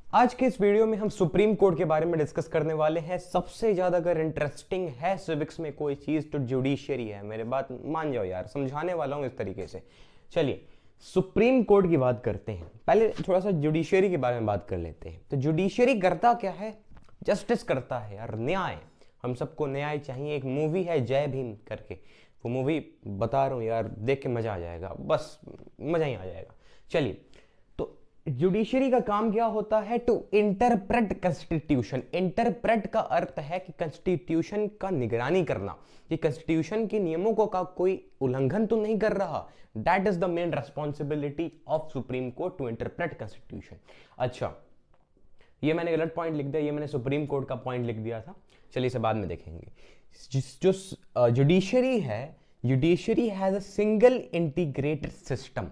आज के इस वीडियो में हम सुप्रीम कोर्ट के बारे में डिस्कस करने वाले हैं। सबसे ज्यादा अगर इंटरेस्टिंग है सिविक्स में कोई चीज तो जुडिशियरी है। मेरे बात मान जाओ यार, समझाने वाला हूं इस तरीके से। चलिए सुप्रीम कोर्ट की बात करते हैं। पहले थोड़ा सा जुडिशियरी के बारे में बात कर लेते हैं। तो जुडिशियरी करता क्या है? जस्टिस करता है यार, न्याय। हम सबको न्याय चाहिए। एक मूवी है जय भीम करके, वो मूवी बता रहा हूं यार, देख के मजा आ जाएगा, बस मजा ही आ जाएगा। चलिए, जुडिशरी का काम क्या होता है? To interpret constitution. इंटरप्रेट का अर्थ है कि कॉन्स्टिट्यूशन का निगरानी करना, कि कॉन्स्टिट्यूशन के नियमों को का कोई उल्लंघन तो नहीं कर रहा। That is the main responsibility of supreme court, to interpret constitution. अच्छा, ये मैंने गलत पॉइंट लिख दिया, ये मैंने सुप्रीम कोर्ट का पॉइंट लिख दिया था। चलिए इसे बाद में देखेंगे। जो जुडिशरी है, judiciary has a single integrated system.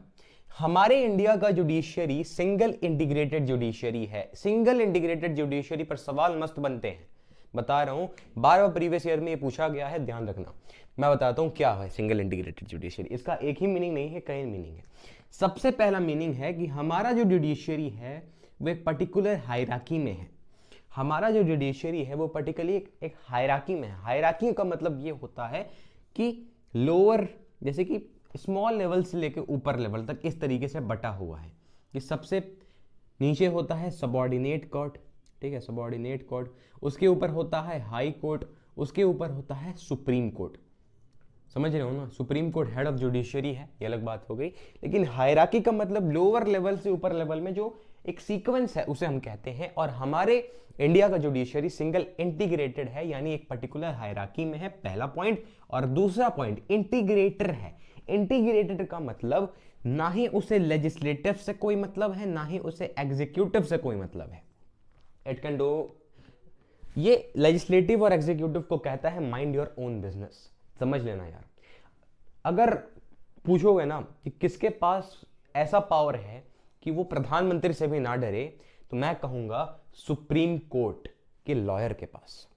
हमारे इंडिया का जुडिशियरी सिंगल इंटीग्रेटेड जुडिशियरी है। सिंगल इंटीग्रेटेड जुडिशियरी पर सवाल मस्त बनते हैं, बता रहा हूं। बार बार प्रीवियस ईयर में ये पूछा गया है, ध्यान रखना। मैं बताता हूं क्या है सिंगल इंटीग्रेटेड जुडिशियरी। इसका एक ही मीनिंग नहीं है, कई मीनिंग है। सबसे पहला मीनिंग है कि हमारा जो जुडिशियरी है वो एक पर्टिकुलर हायरार्की में है। हमारा जो जुडिशियरी है वो पर्टिकुलरली एक हायरार्की में है। हायरार्की का मतलब ये होता है कि लोअर, जैसे कि स्मॉल लेवल से लेकर ऊपर लेवल तक इस तरीके से बटा हुआ है। कि सबसे नीचे होता है सबऑर्डिनेट कोर्ट, ठीक है, सबऑर्डिनेट कोर्ट। उसके ऊपर होता है हाई कोर्ट, उसके ऊपर होता है सुप्रीम कोर्ट। समझ रहे हो ना? Supreme court head of judiciary है, ये अलग बात हो गई। लेकिन हायरार्की का मतलब लोअर लेवल से ऊपर लेवल में जो एक सीक्वेंस है उसे हम कहते हैं। और हमारे इंडिया का जुडिशियरी सिंगल इंटीग्रेटेड है, यानी एक पर्टिकुलर हायरार्की में है, पहला पॉइंट। और दूसरा पॉइंट इंटीग्रेटर है। इंटीग्रेटेड का मतलब ना ही उसे लेजिस्लेटिव से कोई मतलब है, ना ही उसे एग्जीक्यूटिव से कोई मतलब है। इट कैन डू, ये लेजिस्लेटिव और एग्जीक्यूटिव को कहता है माइंड योर ओन बिजनेस। समझ लेना यार। अगर पूछोगे ना कि किसके पास ऐसा पावर है कि वो प्रधानमंत्री से भी ना डरे, तो मैं कहूंगा सुप्रीम कोर्ट के लॉयर के पास।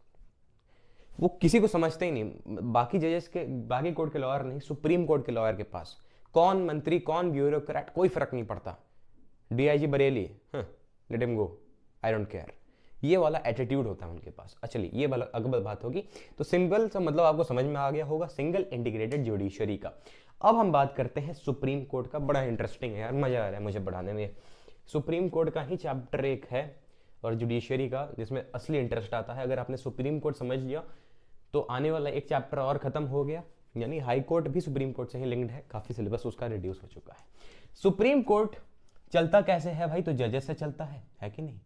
वो किसी को समझते ही नहीं, बाकी जजेस के, बाकी कोर्ट के लॉयर नहीं, सुप्रीम कोर्ट के लॉयर के पास कौन मंत्री, कौन ब्यूरोक्रेट, कोई फर्क नहीं पड़ता। DIG Bareilly, let him go, I don't care, ये वाला एटीट्यूड होता है उनके पास। चलिए ये वाला अगली बात होगी। तो सिंपल सा मतलब आपको समझ में आ गया होगा सिंगल इंटीग्रेटेड जुडिशरी का। अब हम बात करते हैं सुप्रीम कोर्ट का। बड़ा इंटरेस्टिंग है यार, मजा आ रहा है मुझे पढ़ाने में। सुप्रीम कोर्ट का ही चैप्टर एक है और जुडिशरी का, जिसमें असली इंटरेस्ट आता है। अगर आपने सुप्रीम कोर्ट समझ लिया तो आने वाला एक चैप्टर और खत्म हो गया। यानी हाई कोर्ट भी सुप्रीम कोर्ट से ही लिंक्ड है, काफी सिलेबस उसका रिड्यूस हो चुका है। सुप्रीम कोर्ट चलता कैसे है भाई? तो जजेस से चलता है कि नहीं?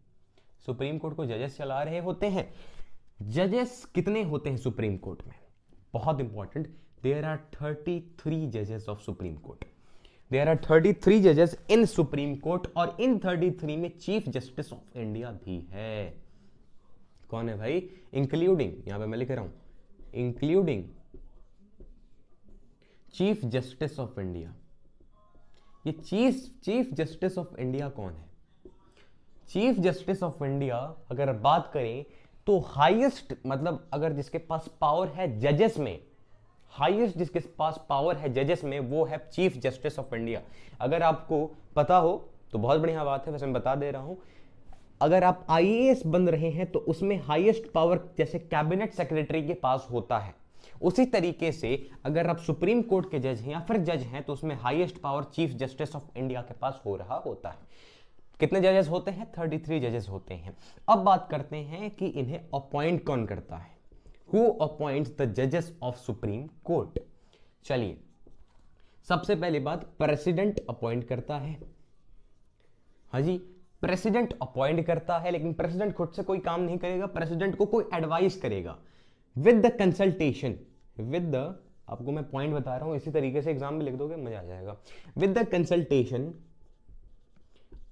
सुप्रीम कोर्ट को जजेस चला रहे होते हैं। जजेस कितने होते हैं सुप्रीम कोर्ट में? बहुत इंपॉर्टेंट, देयर आर 33 जजेस of supreme court. There are 33 जजेस इन सुप्रीम कोर्ट, और इन 33 में चीफ जस्टिस ऑफ इंडिया भी है। कौन है भाई? इंक्लूडिंग, यहां पे मैं लिख रहा हूं, including chief justice of India. ये चीफ जस्टिस ऑफ इंडिया कौन है? चीफ जस्टिस ऑफ इंडिया अगर बात करें तो हाईएस्ट, मतलब अगर जिसके पास पावर है जजेस में, हाईएस्ट जिसके पास पावर है जजेस में, वो है चीफ जस्टिस ऑफ इंडिया। अगर आपको पता हो तो बहुत बढ़िया बात है, वैसे मैं बता दे रहा हूं। अगर आप आईएएस बन रहे हैं तो उसमें हाईएस्ट पावर जैसे कैबिनेट सेक्रेटरी के पास होता है, उसी तरीके से अगर आप सुप्रीम कोर्ट के जज हैं या फिर जज हैं तो उसमें highest power chief justice of India के पास हो रहा होता है। कितने जजेस होते हैं? 33 जजेस होते हैं। अब बात करते हैं कि इन्हें अपॉइंट कौन करता है। हु अपॉइंट्स द जजेस ऑफ सुप्रीम कोर्ट? चलिए, सबसे पहली बात, प्रेसिडेंट अपॉइंट करता है। हाँ जी, प्रेसिडेंट अपॉइंट करता है, लेकिन प्रेसिडेंट खुद से कोई काम नहीं करेगा। प्रेसिडेंट को कोई एडवाइस करेगा with the consultation, with the, आपको मैं पॉइंट बता रहा हूं, इसी तरीके से एग्जाम में लिख दोगे, मजा आ जाएगा। With the consultation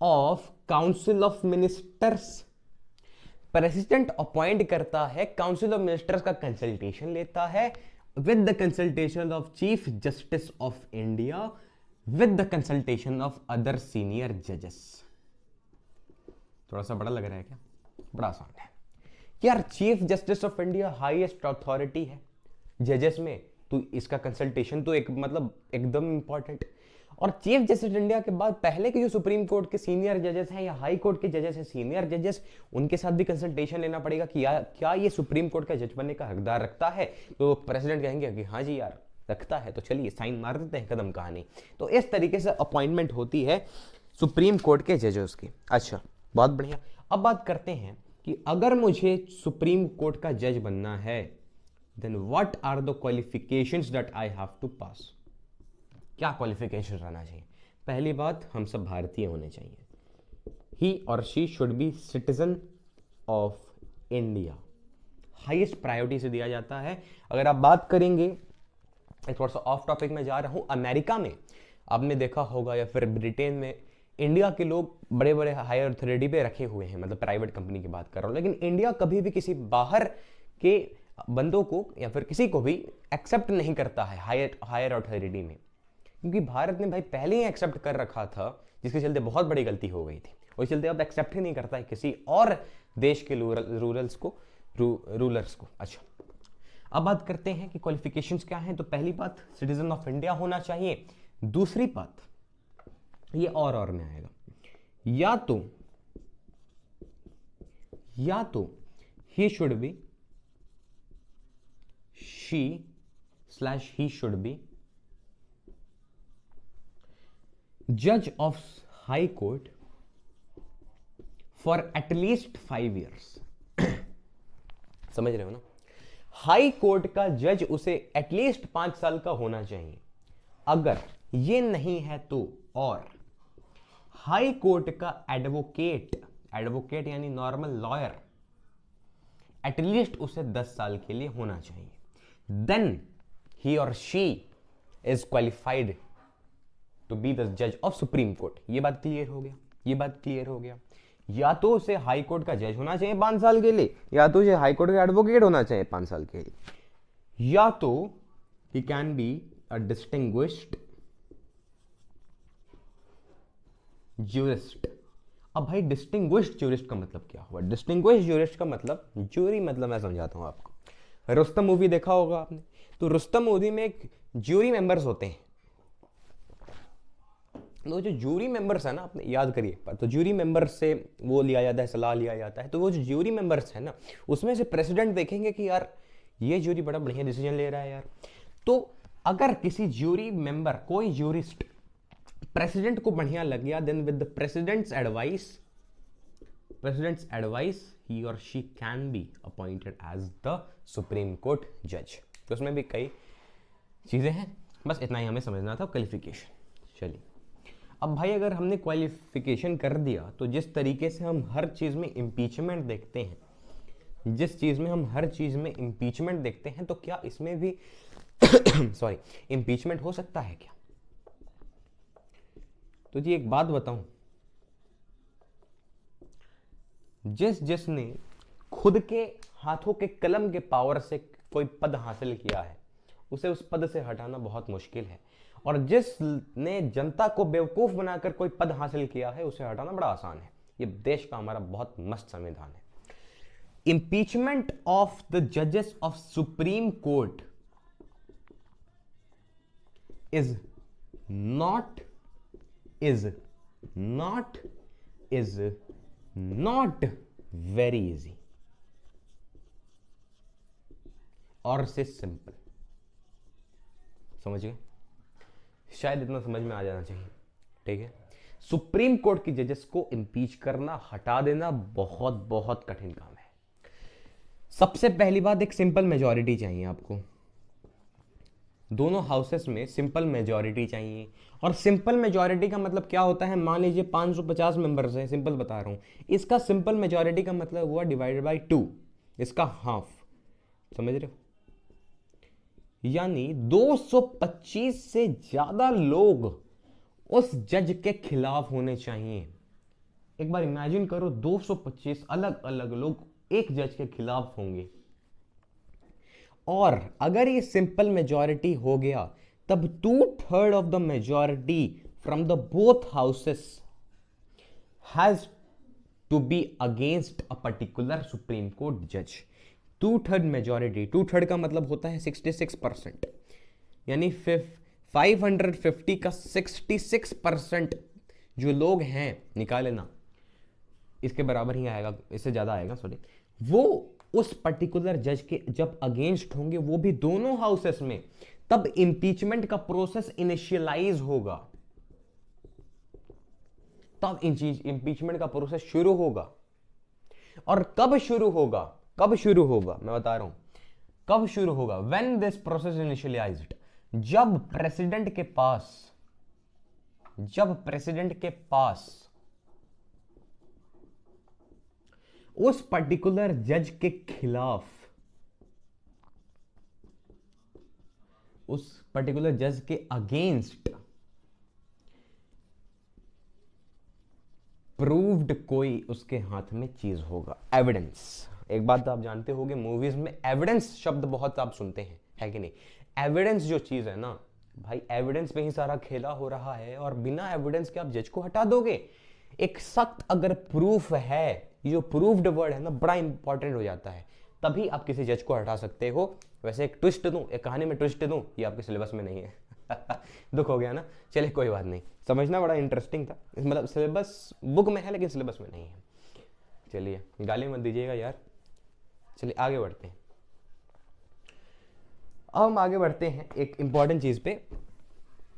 of council of ministers. President appoint करता है, काउंसिल ऑफ मिनिस्टर्स का कंसल्टेशन लेता है, with the consultation of chief justice of India, with the consultation of other senior जजेस। थोड़ा सा बड़ा लग रहा है क्या? बड़ा आसान है यार। Chief justice of India highest authority है जजेस में, तो इसका कंसल्टेशन तो एक मतलब एकदम इंपॉर्टेंट। और चीफ जस्टिस इंडिया के बाद पहले के जो सुप्रीम कोर्ट के सीनियर जजेस हैं या हाई कोर्ट के जजेस हैं, सीनियर जजेस, उनके साथ भी कंसल्टेशन लेना पड़ेगा कि क्या ये सुप्रीम कोर्ट का जज बनने का हकदार रखता है। तो प्रेसिडेंट कहेंगे कि हाँ जी यार रखता है, तो चलिए साइन मार देते हैं, कदम कहानी। तो इस तरीके से अपॉइंटमेंट होती है सुप्रीम कोर्ट के जजेस की। अच्छा, बहुत बढ़िया। अब बात करते हैं कि अगर मुझे सुप्रीम कोर्ट का जज बनना है, then what are the qualifications that I have to pass. क्या क्वालिफिकेशन रहना चाहिए? पहली बात, हम सब भारतीय होने चाहिए। ही और she should be citizen of India, highest priority से दिया जाता है। अगर आप बात करेंगे, थोड़ा सा ऑफ टॉपिक में जा रहा हूं, अमेरिका में आपने देखा होगा या फिर ब्रिटेन में इंडिया के लोग बड़े बड़े हायर अथॉरिटी पे रखे हुए हैं, मतलब प्राइवेट कंपनी की बात कर रहा हूं, लेकिन इंडिया कभी भी किसी बाहर के बंदों को या फिर किसी को भी एक्सेप्ट नहीं करता है हायर अथॉरिटी में, क्योंकि भारत ने भाई पहले ही एक्सेप्ट कर रखा था, जिसके चलते बहुत बड़ी गलती हो गई थी। उस चलते अब एक्सेप्ट ही नहीं करता है किसी और देश के रूलर्स को। अच्छा, अब बात करते हैं कि क्वालिफिकेशंस क्या हैं। तो पहली बात, सिटीजन ऑफ इंडिया होना चाहिए। दूसरी बात, ये और में आएगा, या तो ही should be, she he should be जज of high court for at least 5 years। समझ रहे हो ना? हाई कोर्ट का जज उसे एटलीस्ट 5 साल का होना चाहिए। अगर ये नहीं है तो, और हाई कोर्ट का एडवोकेट यानी नॉर्मल लॉयर एटलीस्ट उसे 10 साल के लिए होना चाहिए। देन ही और she is qualified to be the जज ऑफ सुप्रीम कोर्ट। ये बात क्लियर हो गया। या तो उसे हाई कोर्ट का जज होना चाहिए 5 साल के लिए, या तो उसे हाई कोर्ट का एडवोकेट होना चाहिए 5 साल के लिए, या तो he can be a distinguished jurist. अब भाई डिस्टिंग्विश्ड ज्यूरिस्ट का मतलब क्या हुआ? डिस्टिंग्विश्ड ज्यूरिस्ट का मतलब, ज्यूरी मतलब मैं समझाता हूं आपको। रुस्तम मूवी देखा होगा आपने, तो रुस्तम मूवी में एक ज्यूरी मेंबर्स होते हैं। तो जो ज्यूरी मेंबर्स है ना, आपने याद करिए, तो ज्यूरी मेंबर्स से वो लिया जाता है, सलाह लिया जाता है। तो वो जो ज्यूरी मेंबर्स है ना, उसमें से प्रेसिडेंट देखेंगे कि यार ये ज्यूरी बड़ा बढ़िया डिसीजन ले रहा है यार। तो अगर किसी ज्यूरी मेंबर, कोई ज्यूरिस्ट प्रेसिडेंट को बढ़िया लग गया, then with the president's advice he और she can be appointed as the supreme court जज। तो उसमें भी कई चीजें हैं, बस इतना ही हमें समझना था क्वालिफिकेशन। चलिए, अब भाई अगर हमने क्वालिफिकेशन कर दिया, तो जिस तरीके से हम हर चीज में इम्पीचमेंट देखते हैं, तो क्या इसमें भी सॉरी इम्पीचमेंट हो सकता है क्या? तो जी एक बात बताऊं, जिसने खुद के हाथों के कलम के पावर से कोई पद हासिल किया है, उसे उस पद से हटाना बहुत मुश्किल है, और जिसने जनता को बेवकूफ बनाकर कोई पद हासिल किया है, उसे हटाना बड़ा आसान है। ये देश का हमारा बहुत मस्त संविधान है। इंपीचमेंट ऑफ द जजेस of supreme court is not very easy, और से सिंपल। समझ गए? शायद इतना समझ में आ जाना चाहिए। ठीक है, सुप्रीम कोर्ट की जजेस को इंपीच करना, हटा देना बहुत बहुत कठिन काम है। सबसे पहली बात, एक सिंपल मेजॉरिटी चाहिए आपको। दोनों हाउसेस में सिंपल मेजॉरिटी चाहिए। और सिंपल मेजॉरिटी का मतलब क्या होता है? मान लीजिए 550 मेंबर्स हैं, सिंपल बता रहा हूं, इसका सिंपल मेजॉरिटी का मतलब हुआ डिवाइडेड बाय 2, इसका हाफ। समझ रहे हो? यानी 225 से ज्यादा लोग उस जज के खिलाफ होने चाहिए। एक बार इमेजिन करो, 225 अलग अलग लोग एक जज के खिलाफ होंगे, और अगर ये सिंपल मेजॉरिटी हो गया, तब 2/3 of the majority from the both houses has to be against a particular supreme court जज। 2/3 मेजॉरिटी, 2/3 का मतलब होता है 66%, यानी 550 का 66% जो लोग हैं, निकाल लेना, इसके बराबर ही आएगा, इससे ज्यादा आएगा सॉरी, वो उस पर्टिकुलर जज के जब अगेंस्ट होंगे, वो भी दोनों हाउसेस में, तब इंपीचमेंट का प्रोसेस इनिशियलाइज होगा, तब इंपीचमेंट का प्रोसेस शुरू होगा। और कब शुरू होगा, कब शुरू होगा मैं बता रहा हूं, कब शुरू होगा, व्हेन दिस प्रोसेस इनिशियलाइज्ड, जब प्रेसिडेंट के पास उस पर्टिकुलर जज के खिलाफ, उस पर्टिकुलर जज के अगेंस्ट प्रूव्ड कोई उसके हाथ में चीज होगा, एविडेंस। एक बात तो आप जानते होंगे, मूवीज में एविडेंस शब्द बहुत आप सुनते हैं, है कि नहीं। एविडेंस जो चीज है ना भाई, एविडेंस पे ही सारा खेला हो रहा है, और बिना एविडेंस के आप जज को हटा दोगे। एक सख्त अगर प्रूफ है, ये जो प्रूव्ड वर्ड है ना, बड़ा इंपॉर्टेंट हो जाता है, तभी आप किसी जज को हटा सकते हो। वैसे एक ट्विस्ट दूं, एक कहानी में ट्विस्ट दूं, ये आपके सिलेबस में नहीं है दुख हो गया ना, चलिए कोई बात नहीं, समझना बड़ा इंटरेस्टिंग था, मतलब सिलेबस बुक में है लेकिन सिलेबस में नहीं है। चलिए गाली मत दीजिएगा यार, चलिए आगे बढ़ते हैं। अब हम आगे बढ़ते हैं एक इंपॉर्टेंट चीज पे,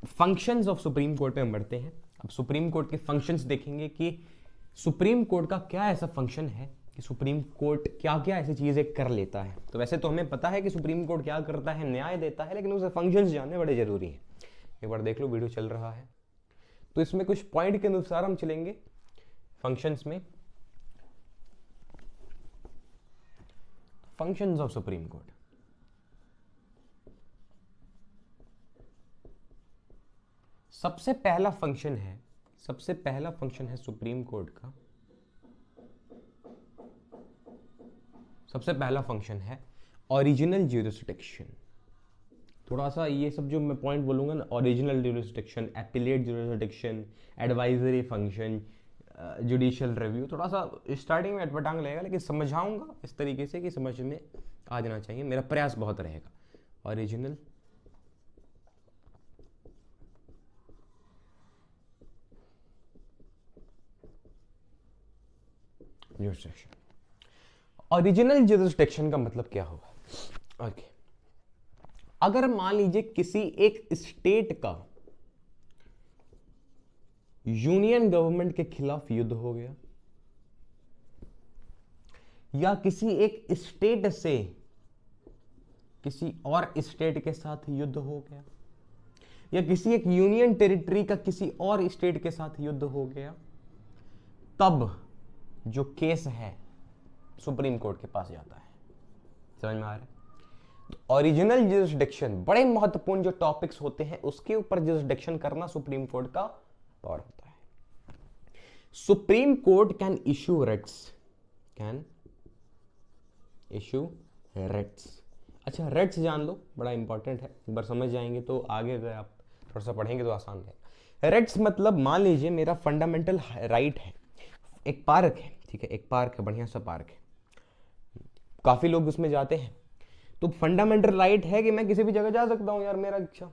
फंक्शंस ऑफ सुप्रीम कोर्ट पे हम बढ़ते हैं। अब सुप्रीम कोर्ट के फंक्शंस देखेंगे कि सुप्रीम कोर्ट का क्या ऐसा फंक्शन है कि सुप्रीम कोर्ट क्या क्या ऐसी चीजें कर लेता है। तो वैसे तो हमें पता है कि सुप्रीम कोर्ट क्या करता है, न्याय देता है, लेकिन उसे फंक्शंस जानने बड़े जरूरी हैं। एक बार देख लो, वीडियो चल रहा है तो इसमें कुछ पॉइंट के अनुसार हम चलेंगे फंक्शंस में। फंक्शंस ऑफ सुप्रीम कोर्ट, सबसे पहला फंक्शन है सुप्रीम कोर्ट का, सबसे पहला फंक्शन है ओरिजिनल ज्यूरिसडिक्शन। थोड़ा सा ये सब जो मैं पॉइंट बोलूंगा ना, original jurisdiction, appellate jurisdiction, advisory function, judicial review, थोड़ा सा स्टार्टिंग में अटपटांग लगेगा, लेकिन समझाऊंगा इस तरीके से कि समझ में आ जाना चाहिए, मेरा प्रयास बहुत रहेगा। ओरिजिनल ज्यूरिसडिक्शन, ओरिजिनल ज्यूरिसडिक्शन का मतलब क्या होगा। ओके, अगर मान लीजिए किसी एक स्टेट का यूनियन गवर्नमेंट के खिलाफ युद्ध हो गया, या किसी एक स्टेट से किसी और स्टेट के साथ युद्ध हो गया, या किसी एक यूनियन टेरिटरी का किसी और स्टेट के साथ युद्ध हो गया, तब जो केस है सुप्रीम कोर्ट के पास जाता है। समझ में आ रहा है। तो ओरिजिनल ज्यूरिसडिक्शन, बड़े महत्वपूर्ण जो टॉपिक्स होते हैं उसके ऊपर ज्यूरिसडिक्शन करना सुप्रीम कोर्ट का पावर होता है। Supreme court can issue Ritz, अच्छा रिट्स जान लो, बड़ा इंपॉर्टेंट है, एक बार समझ जाएंगे तो आगे अगर आप थोड़ा सा पढ़ेंगे तो आसान रहेगा। रिट्स मतलब मान लीजिए मेरा फंडामेंटल राइट है, एक पार्क है, ठीक है, एक पार्क है, बढ़िया सा पार्क है, काफी लोग उसमें जाते हैं, तो फंडामेंटल राइट है कि मैं किसी भी जगह जा सकता हूं यार, मेरा इच्छा।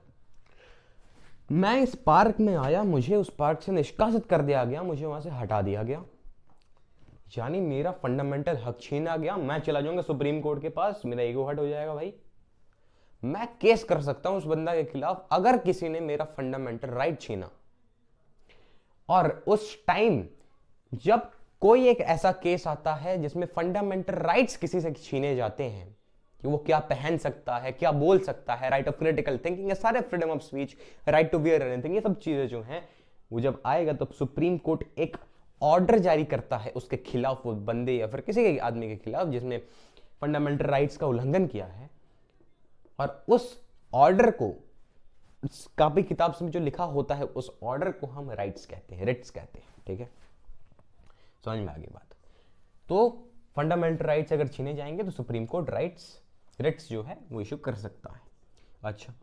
मैं इस पार्क में आया, मुझे उस पार्क से निष्कासित कर दिया गया, मुझे वहां से हटा दिया गया, यानी मेरा फंडामेंटल हक छीना गया। मैं चला जाऊंगा सुप्रीम कोर्ट के पास, मेरा ईगो हर्ट हो जाएगा भाई, मैं केस कर सकता हूं उस बंदा के खिलाफ अगर किसी ने मेरा फंडामेंटल राइट छीना। और उस टाइम जब कोई एक ऐसा केस आता है जिसमें फंडामेंटल राइट्स किसी से छीने जाते हैं, कि वो क्या पहन सकता है, क्या बोल सकता है, राइट ऑफ क्रिटिकल थिंकिंग, ये सारे freedom of speech, right to wear anything, ये सब चीजें जो हैं वो जब आएगा तो सुप्रीम कोर्ट एक ऑर्डर जारी करता है उसके खिलाफ, वो बंदे या फिर किसी के आदमी के खिलाफ जिसने फंडामेंटल राइट्स का उल्लंघन किया है, और उस ऑर्डर को कॉपी किताब से जो लिखा होता है उस ऑर्डर को हम राइट्स कहते हैं, रिट्स कहते हैं, ठीक है, समझ में आ गई बात। तो फंडामेंटल राइट्स अगर छीने जाएंगे तो सुप्रीम कोर्ट रिट्स जो है वो इशू कर सकता है। अच्छा,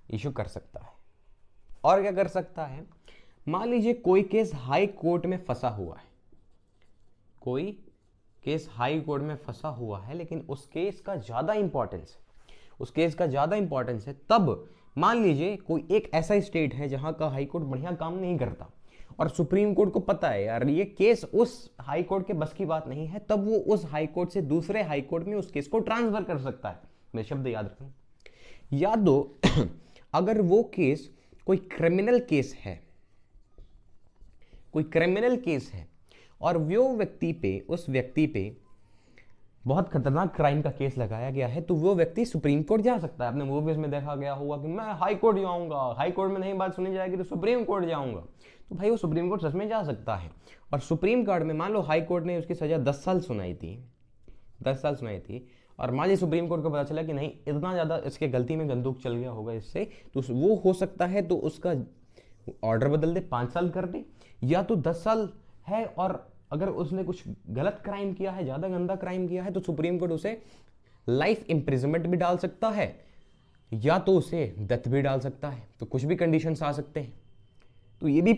इशू कर सकता है। और क्या कर सकता है, मान लीजिए कोई केस हाई कोर्ट में फंसा हुआ है, कोई केस हाई कोर्ट में फंसा हुआ है, लेकिन उस केस का ज्यादा इंपॉर्टेंस है, तब मान लीजिए कोई एक ऐसा स्टेट है जहां का हाई कोर्ट बढ़िया काम नहीं करता और सुप्रीम कोर्ट को पता है यार ये केस उस हाई कोर्ट के बस की बात नहीं है, तब वो उस हाई कोर्ट से दूसरे हाई कोर्ट में उस केस को ट्रांसफर कर सकता है। मेरे शब्द याद रखना। या तो अगर वो केस कोई क्रिमिनल केस है, कोई क्रिमिनल केस है और वो व्यक्ति पे, उस व्यक्ति पे बहुत खतरनाक क्राइम का केस लगाया गया है, तो वो व्यक्ति सुप्रीम कोर्ट जा सकता है। अपने मूवीज में देखा गया होगा कि मैं हाई कोर्ट जाऊंगा, हाई कोर्ट में नहीं बात सुनी जाएगी तो सुप्रीम कोर्ट जाऊंगा, तो भाई वो सुप्रीम कोर्ट सच में जा सकता है। और सुप्रीम कोर्ट में मान लो हाई कोर्ट ने उसकी सजा 10 साल सुनाई थी, 10 साल सुनाई थी, और मान लीजिए सुप्रीम कोर्ट को पता चला कि नहीं इतना ज्यादा इसके गलती में बंदूक चल गया होगा इससे, तो वो हो सकता है तो उसका ऑर्डर बदल दे, 5 साल कर दे, या तो 10 साल है और अगर उसने कुछ गलत क्राइम किया है, ज्यादा गंदा क्राइम किया है, तो सुप्रीम कोर्ट उसे लाइफ इंप्रिजनमेंट भी डाल सकता है या तो उसे डेथ भी डाल सकता है। तो कुछ भी कंडीशंस आ सकते हैं। तो ये भी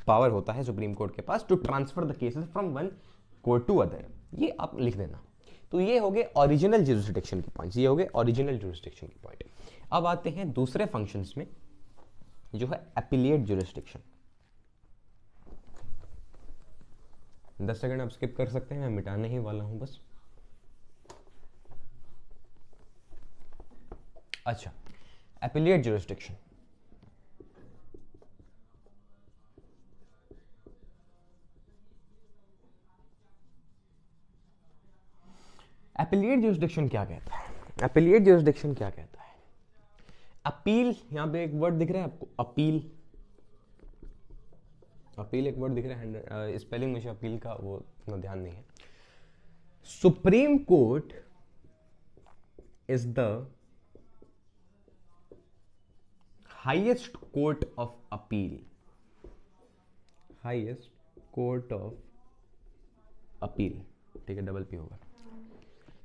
पावर होता है सुप्रीम कोर्ट के पास to transfer the cases from one court to other. ये आप लिख देना। तो ये हो गए ओरिजिनल ज्यूरिसडिक्शन के पॉइंट्स, ये हो गए ओरिजिनल ज्यूरिसडिक्शन के पॉइंट। अब आते हैं दूसरे फंक्शंस में जो है एपिलिएट ज्यूरिसडिक्शन। 10 सेकंड आप स्किप कर सकते हैं, मैं मिटाने ही वाला हूं बस। अच्छा, एपिलिएट ज्यूरिसडिक्शन। एपिलिएट ज्यूरिसडिक्शन क्या कहता है? एपिलिएट ज्यूरिसडिक्शन क्या कहता है? अपील, यहां पे एक वर्ड दिख रहा है आपको, अपील। अपील एक वर्ड दिख रहा है, स्पेलिंग मुझे अपील का वो इतना ध्यान नहीं है। Supreme court is the highest court of appeal, highest court of appeal, ठीक है, डबल पी होगा।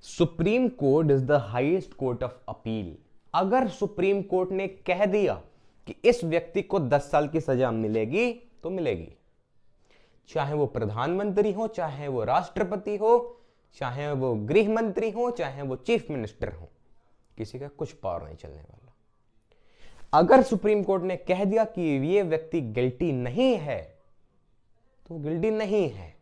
Supreme court is the highest court of appeal. अगर सुप्रीम कोर्ट ने कह दिया कि इस व्यक्ति को 10 साल की सजा मिलेगी तो मिलेगी, चाहे वो प्रधानमंत्री हो, चाहे वो राष्ट्रपति हो, चाहे वो गृह मंत्री हो, चाहे वो चीफ मिनिस्टर हो, किसी का कुछ पावर नहीं चलने वाला। अगर सुप्रीम कोर्ट ने कह दिया कि ये व्यक्ति गिल्टी नहीं है तो गिल्टी नहीं है।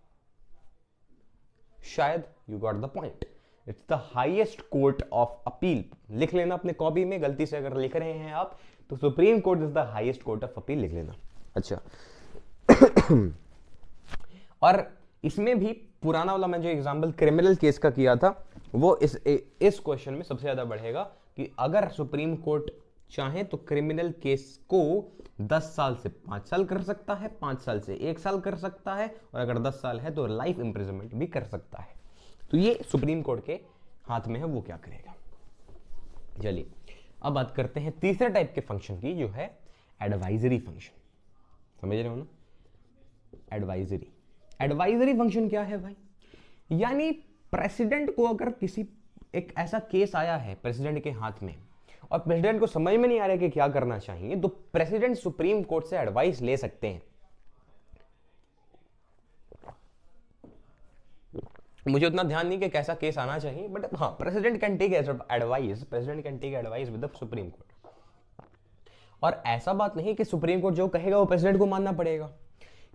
शायद you got the point. It's the highest court of appeal. लिख लेना अपने कॉपी में, गलती से अगर लिख रहे हैं आप तो supreme court is the highest court of appeal लिख लेना। अच्छा और इसमें भी पुराना वाला मैं जो एग्जांपल क्रिमिनल केस का किया था वो इस क्वेश्चन में सबसे ज्यादा बढ़ेगा कि अगर सुप्रीम कोर्ट चाहे तो क्रिमिनल केस को 10 साल से 5 साल कर सकता है, 5 साल से 1 साल कर सकता है, और अगर 10 साल है तो लाइफ इंप्रिजनमेंट भी कर सकता है। तो ये सुप्रीम कोर्ट के हाथ में है, वो क्या करेगा। चलिए अब बात करते हैं तीसरे टाइप के फंक्शन की, जो है एडवाइजरी फंक्शन। समझ रहे हो ना? एडवाइजरी, एडवाइजरी फंक्शन क्या है भाई? यानी प्रेसिडेंट को अगर किसी एक ऐसा केस आया है प्रेसिडेंट के हाथ में और प्रेसिडेंट को समझ में नहीं आ रहा है कि क्या करना चाहिए, तो प्रेसिडेंट सुप्रीम कोर्ट से एडवाइस ले सकते हैं। मुझे उतना ध्यान नहीं कि कैसा केस आना चाहिए, बट हाँ, president can take advice, president can take advice with the supreme court. और ऐसा बात नहीं कि सुप्रीम कोर्ट जो कहेगा वो प्रेसिडेंट को मानना पड़ेगा।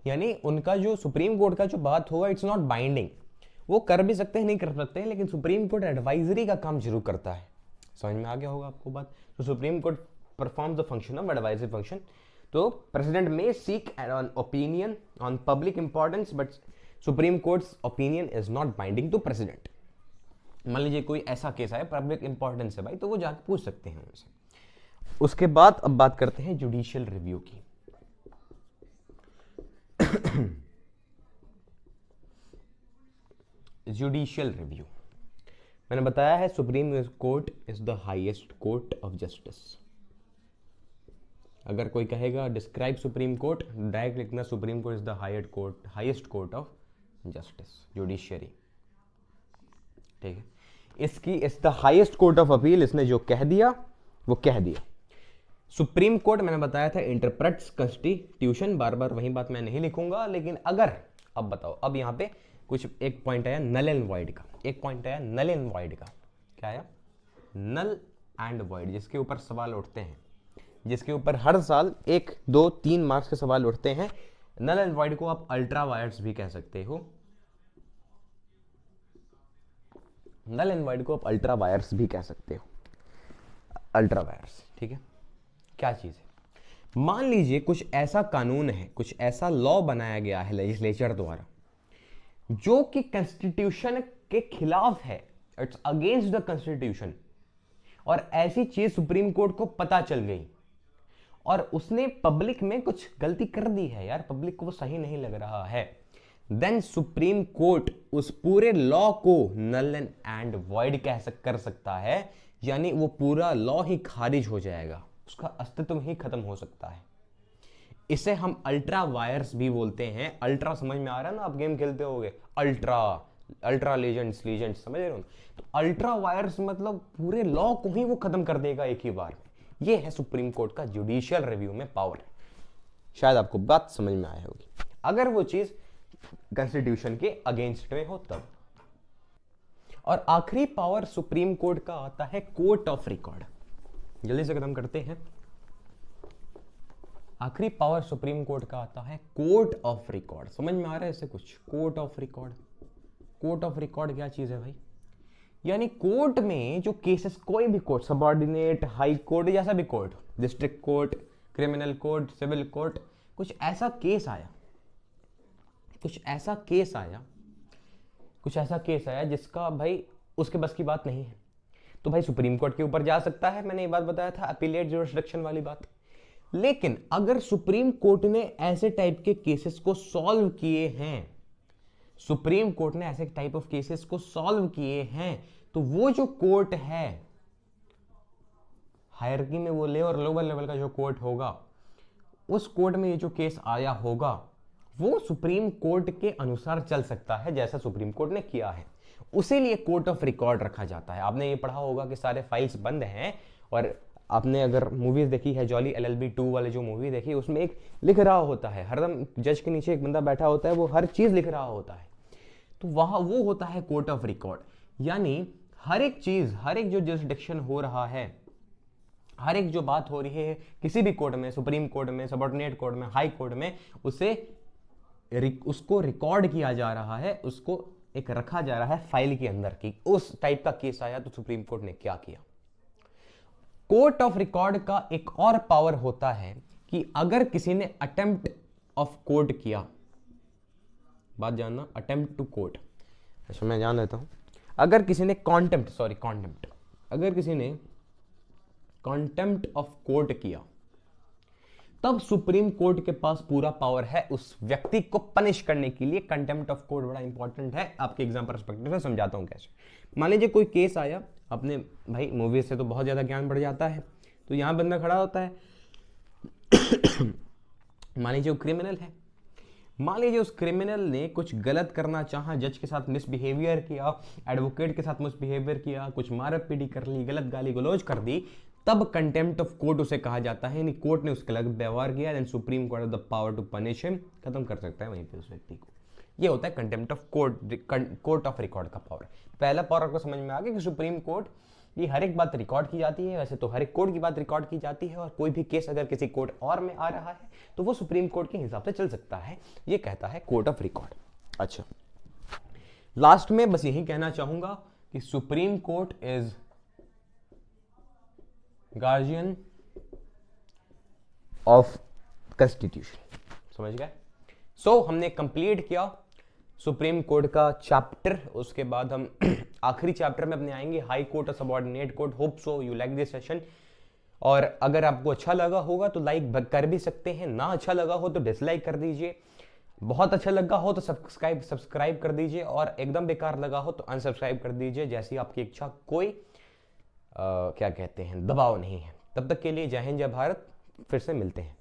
यानी उनका जो सुप्रीम कोर्ट का जो बात होगा इट्स नॉट बाइंडिंग, वो कर भी सकते हैं, नहीं कर सकते हैं, लेकिन सुप्रीम कोर्ट एडवाइजरी का काम जरूर करता है। समझ में आ गया होगा आपको बात? तो supreme court performs the function of advisory function. तो president may seek an opinion on public importance, but supreme court's opinion is not binding to president. मान लीजिए कोई ऐसा केस है पब्लिक इंपॉर्टेंस है भाई, तो वो जाके पूछ सकते हैं उनसे। उसके बाद अब बात करते हैं जुडिशियल रिव्यू की। जुडिशियल रिव्यू मैंने बताया है supreme court is the highest court of justice. अगर कोई कहेगा डिस्क्राइब सुप्रीम कोर्ट, डायरेक्ट लिखना supreme court is the highest court of justice, judiciary. ठीक है, इसकी is the highest court of appeal. इसने जो कह दिया वो कह दिया। सुप्रीम कोर्ट मैंने बताया था इंटरप्रेट्स कॉन्स्टिट्यूशन, बार बार वही बात मैं नहीं लिखूंगा, लेकिन अगर अब बताओ, अब यहां पे कुछ एक पॉइंट आया नल एंड वॉइड का, एक पॉइंट आया नल एंड वॉइड का। क्या आया? नल एंड वॉइड, जिसके ऊपर सवाल उठते हैं जिसके ऊपर हर साल 1, 2, 3 मार्क्स के सवाल उठते हैं। नल एंड वॉइड को आप अल्ट्रा वायर्स भी कह सकते हो, नल एंड वॉइड को आप अल्ट्रा वायर्स भी कह सकते हो, अल्ट्रा वायर्स, ठीक है। क्या चीज है, मान लीजिए कुछ ऐसा कानून है, कुछ ऐसा लॉ बनाया गया है लेजिस्लेचर द्वारा जो कि कॉन्स्टिट्यूशन के खिलाफ है, इट्स अगेंस्ट द कॉन्स्टिट्यूशन, और ऐसी चीज सुप्रीम कोर्ट को पता चल गई और उसने पब्लिक में कुछ गलती कर दी है यार, पब्लिक को वो सही नहीं लग रहा है, देन सुप्रीम कोर्ट उस पूरे लॉ को नल एंड वॉइड कर सकता है, यानी वो पूरा लॉ ही खारिज हो जाएगा, उसका अस्तित्व ही खत्म हो सकता है। इसे हम अल्ट्रा वायर्स भी बोलते हैं। अल्ट्रा समझ में आ रहा है ना, आप गेम खेलते होगे, अल्ट्रा लीजेंड्स समझ रहे हो, तो अल्ट्रा वायर्स मतलब पूरे लॉ को ही वो खत्म कर देगा एक ही बार में। ये है सुप्रीम कोर्ट का जुडिशियल रिव्यू में पावर। शायद आपको बात समझ में आई होगी, अगर वो चीज कॉन्स्टिट्यूशन के अगेंस्ट में हो तब। और आखिरी पावर सुप्रीम कोर्ट का आता है कोर्ट ऑफ रिकॉर्ड। जल्दी से खत्म करते हैं। आखिरी पावर सुप्रीम कोर्ट का आता है कोर्ट ऑफ रिकॉर्ड। समझ में आ रहा है इससे कुछ? Court of record, court of record क्या चीज है भाई? यानी कोर्ट में जो केसेस, कोई भी कोर्ट, सबऑर्डिनेट, हाई कोर्ट, जैसा भी court, district court, criminal court, civil court, कुछ ऐसा केस आया, कुछ ऐसा केस आया जिसका भाई उसके बस की बात नहीं है, तो भाई सुप्रीम कोर्ट के ऊपर जा सकता है। मैंने ये बात बताया था, अपीलेट जुरिसडिक्शन वाली बात। लेकिन अगर सुप्रीम कोर्ट ने ऐसे टाइप के केसेस को सॉल्व किए हैं, सुप्रीम कोर्ट ने ऐसे टाइप ऑफ केसेस को सॉल्व किए हैं, तो वो जो कोर्ट है हायरार्की में, वो लोअर लोअर लेवल का जो कोर्ट होगा, उस कोर्ट में ये जो केस आया होगा वो सुप्रीम कोर्ट के अनुसार चल सकता है, जैसा सुप्रीम कोर्ट ने किया है। उसी लिए कोर्ट ऑफ रिकॉर्ड रखा जाता है। आपने ये पढ़ा होगा कि सारे फाइल्स बंद हैं, और आपने अगर मूवीज देखी है, जॉली LLB 2 वाले जो मूवी देखी, उसमें एक लिख रहा होता है, हरदम जज के नीचे एक बंदा बैठा होता है, वो हर चीज लिख रहा होता है, तो वहां वो होता है कोर्ट ऑफ रिकॉर्ड। यानी हर एक चीज, हर एक जो जुरिसडिक्शन हो रहा है, हर एक जो बात हो रही है किसी भी कोर्ट में, सुप्रीम कोर्ट में, सबऑर्डिनेट कोर्ट में, हाई कोर्ट में, उसको रिकॉर्ड किया जा रहा है, उसको एक रखा जा रहा है फाइल के अंदर की। उस टाइप का केस आया तो सुप्रीम कोर्ट ने क्या किया। कोर्ट ऑफ रिकॉर्ड का एक और पावर होता है कि अगर किसी ने अटेम्प्ट ऑफ कोर्ट किया, बात जानना, अटेम्प्ट टू कोर्ट, अच्छा मैं जान लेता हूं, अगर किसी ने अगर किसी ने कॉन्टेम्प्ट ऑफ कोर्ट किया, तब सुप्रीम कोर्ट के पास पूरा पावर है उस व्यक्ति को पनिश करने के लिए। कंटेम्प्ट ऑफ कोर्ट बड़ा इंपॉर्टेंट है, आपके एग्जाम पर्सपेक्टिव से समझाता हूं कैसे। मान लीजिए कोई केस आया, अपने भाई मूवीज से तो बहुत ज्यादा ज्ञान बढ़ जाता है, तो यहां बंदा खड़ा होता है मान लीजिए वो क्रिमिनल है, मान लीजिए उस क्रिमिनल ने कुछ गलत करना चाहा, जज के साथ मिसबिहेवियर किया, एडवोकेट के साथ मिसबिहेवियर किया, कुछ मारप पीटी कर ली, गलत गाली गलौज कर दी, तब कंटेम्प्ट ऑफ कोर्ट उसे कहा जाता है। यानी कोर्ट ने उसके गलत व्यवहार किया, then supreme court the power to punish him, खत्म कर सकता है वहीं पे उस व्यक्ति को। ये होता है contempt of court of record का पावर। पहला पावर आपको समझ में आ गया कि सुप्रीम कोर्ट ये हर एक बात रिकॉर्ड की जाती है, वैसे तो हर एक कोर्ट की बात रिकॉर्ड की जाती है, और कोई भी केस अगर किसी कोर्ट और में आ रहा है तो वो सुप्रीम कोर्ट के हिसाब से चल सकता है। ये कहता है कोर्ट ऑफ रिकॉर्ड। अच्छा, लास्ट में बस यही कहना चाहूंगा कि supreme court is guardian of constitution. समझ गए? सो हमने कंप्लीट किया सुप्रीम कोर्ट का चैप्टर। उसके बाद हम आखिरी चैप्टर में अपने आएंगे हाई कोर्ट और subordinate court. Hope so you like this session, और अगर आपको अच्छा लगा होगा तो लाइक कर भी सकते हैं, ना अच्छा लगा हो तो डिसलाइक कर दीजिए, बहुत अच्छा लगा हो तो सब्सक्राइब कर दीजिए, और एकदम बेकार लगा हो तो अनसब्सक्राइब कर दीजिए, जैसी आपकी इच्छा। कोई क्या कहते हैं, दबाव नहीं है। तब तक के लिए जय हिंद जय भारत, फिर से मिलते हैं।